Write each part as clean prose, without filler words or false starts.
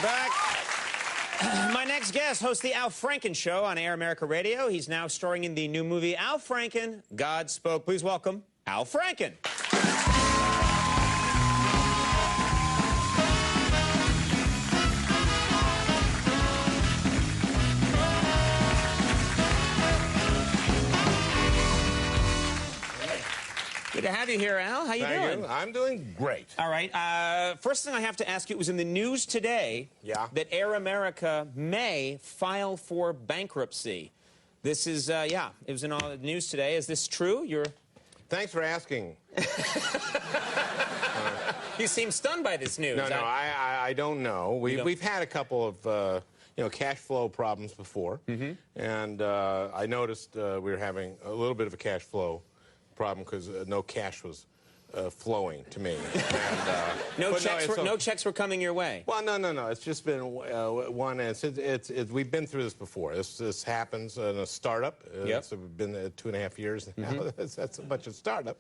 back. My next guest hosts the Al Franken Show on Air America Radio. He's now starring in the new movie Al Franken, God Spoke. Please welcome Al Franken. Good to have you here, Al. How you doing? You. I'm doing great. All right. First thing I have to ask you, it was in the news today that Air America may file for bankruptcy. This is, it was in all the news today. Is this true? Thanks for asking. You seem stunned by this news. No, I don't know. We've had a couple of cash flow problems before, and I noticed we were having a little bit of a cash flow problem because no cash was flowing to me. And, no checks were coming your way. Well, no. It's just been one. We've been through this before. This happens in a startup. It's been 2.5 years now. That's a bunch of startup.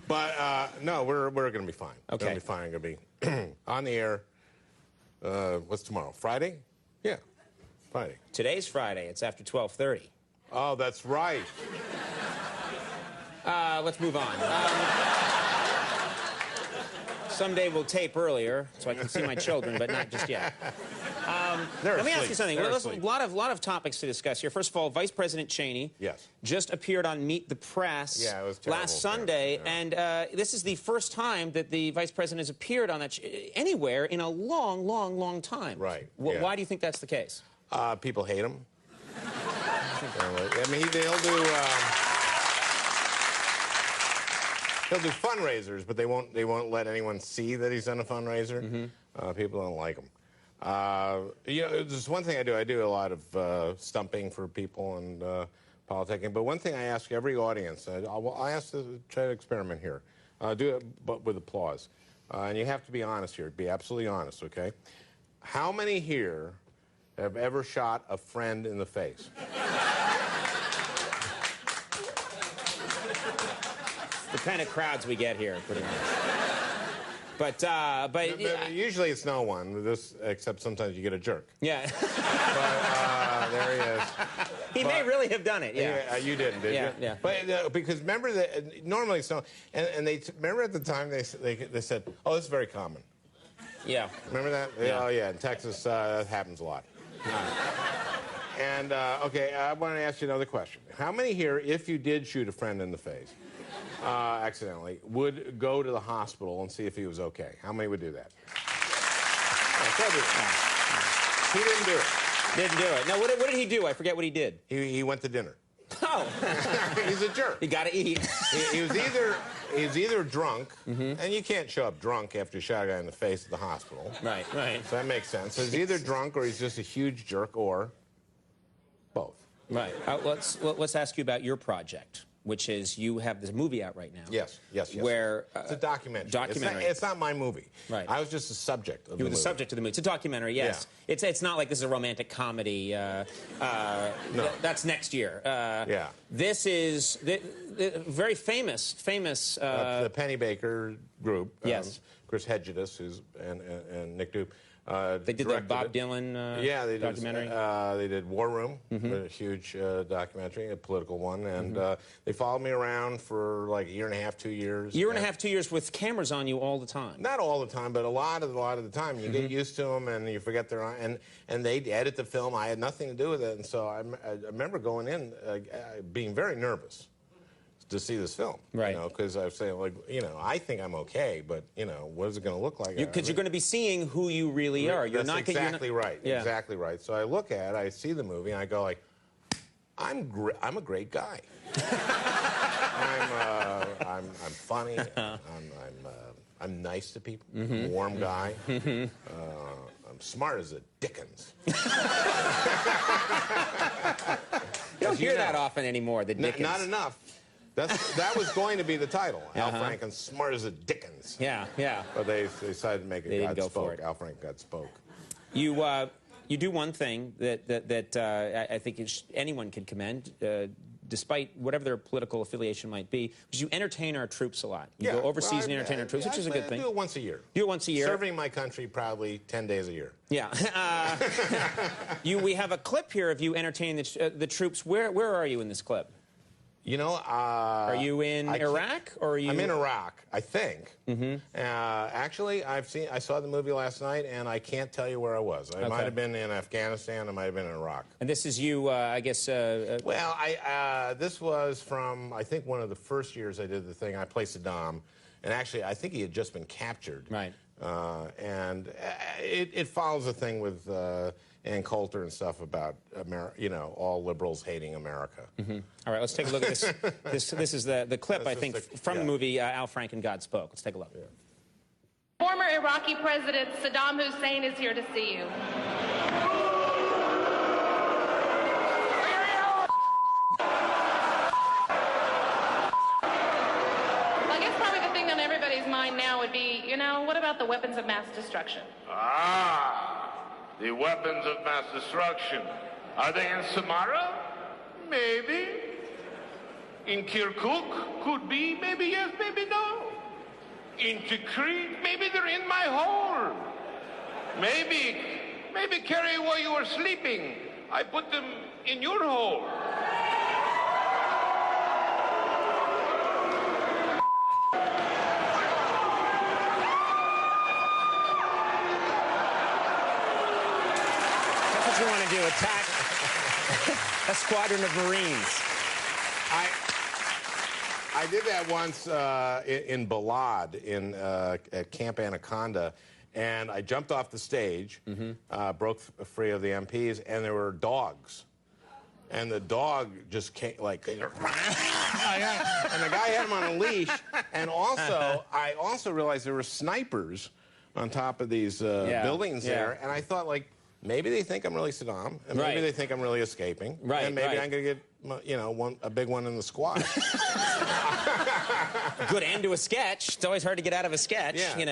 But no, we're going to be fine. Okay. We're going to be fine. Going to be on the air. What's tomorrow? Friday? Yeah, Friday. Today's Friday. It's after 12:30. Oh, that's right. Let's move on. Someday we'll tape earlier so I can see my children, but not just yet. Let me ask you something. A lot of topics to discuss here. First of all, Vice President Cheney just appeared on Meet the Press it was terrible, last Sunday, and this is the first time that the Vice President has appeared on that anywhere in a long time. Right. Why do you think that's the case? People hate him. I mean, He'll do fundraisers, but they won't let anyone see that he's done a fundraiser. People don't like him. There's one thing I do. I do a lot of stumping for people and politicking. But one thing I ask every audience, I ask to try to experiment here. Do it, but with applause. And you have to be honest here. Be absolutely honest, okay? How many here have ever shot a friend in the face? The kind of crowds we get here, pretty much. But usually it's no one, except sometimes you get a jerk. Yeah. But there he is. He may really have done it. Yeah. You didn't, did you? Yeah. But because remember that normally it's no, and they remember at the time they said, oh, this is very common. Yeah. Remember that? Yeah. Oh yeah, in Texas that happens a lot. And okay, I want to ask you another question. How many here, if you did shoot a friend in the face, accidentally, would go to the hospital and see if he was okay? How many would do that? He didn't do it. Didn't do it. Now, what did he do? I forget what he did. He went to dinner. Oh. He's a jerk. You got to eat. He was either drunk, and you can't show up drunk after you shot a guy in the face at the hospital. Right. So that makes sense. So he's either drunk or he's just a huge jerk, or both. Right. Let's ask you about your project, which is you have this movie out right now. Yes. Where it's a documentary. Documentary. It's not my movie. Right. I was just the subject of the movie. You were the subject of the movie. It's a documentary, yes. Yeah. It's not like this is a romantic comedy. No. That's next year. Yeah. This is the very famous. The Penny Baker group. Yes. Chris Hedges, and Nick Dupe. They did the Bob Dylan documentary. They did War Room, a huge documentary, a political one, and they followed me around for like a year and a half, 2 years. Year and a half, 2 years with cameras on you all the time. Not all the time, but a lot of the time. You get used to them, and you forget they're on. And they edit the film. I had nothing to do with it, and so I remember going in being very nervous to see this film, right? Because I was saying, I think I'm okay, but what is it going to look like? Because you're going to be seeing who you really are. That's exactly right. Yeah. Exactly right. So I look at it, I see the movie, and I go like, I'm a great guy. I'm funny. I'm nice to people. I'm a warm guy. I'm smart as a Dickens. You don't hear that often anymore. The Dickens. Not enough. That was going to be do title. Al Franken, smart as a Dickens. Yeah. But they decided to make it God Spoke. Al Franken, God Spoke. You do one thing that I think anyone can commend. despite whatever their political affiliation might be, because you entertain our troops a lot. You go overseas and entertain our troops, which is a good thing. I do it once a year. Do it once a year. Serving my country probably 10 days a year. Yeah. We have a clip here of you entertaining the troops. Where are you in this clip? You know, are you in Iraq, or are you? I'm in Iraq, I think. Actually, I saw the movie last night, and I can't tell you where I was. I might have been in Afghanistan. I might have been in Iraq. And this is you, I guess. Well, this was from, I think, one of the first years I did the thing. I played Saddam, and actually, I think he had just been captured. Right. And it follows a thing with Ann Coulter and stuff about all liberals hating America. All right, let's take a look at this. This is the clip, I think, from the movie Al Franken, God Spoke. Let's take a look. Former Iraqi President Saddam Hussein is here to see you. I guess probably the thing on everybody's mind now would be, what about the weapons of mass destruction? The weapons of mass destruction. Are they in Samara? Maybe. In Kirkuk? Could be. Maybe yes, maybe no. In Tikrit? Maybe they're in my hole. Maybe, Kerry, while you were sleeping, I put them in your hole. You want to do, attack a squadron of Marines. I did that once in Balad at Camp Anaconda, and I jumped off the stage, broke free of the MPs, and there were dogs. And the dog just came, like, and the guy had him on a leash. And also, I also realized there were snipers on top of these buildings there, and I thought, like, maybe they think I'm really Saddam, and maybe they think I'm really escaping, and maybe I'm going to get, a big one in the squad. Good end to a sketch. It's always hard to get out of a sketch, Did you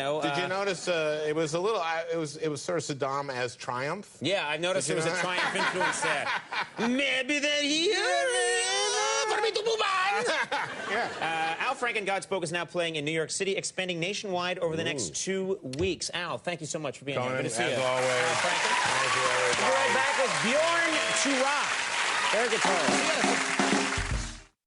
notice it was a little? It was sort of Saddam as Triumph. Yeah, I noticed there was a Triumph influence there. Maybe they're here for me to move on. Al Franken, God Spoke, is now playing in New York City, expanding nationwide over the next 2 weeks. Al, thank you so much for being here. Good to see you. As always. Al Franken. Thank you, everybody. We'll be right back with Bjorn to Rock, air guitarist.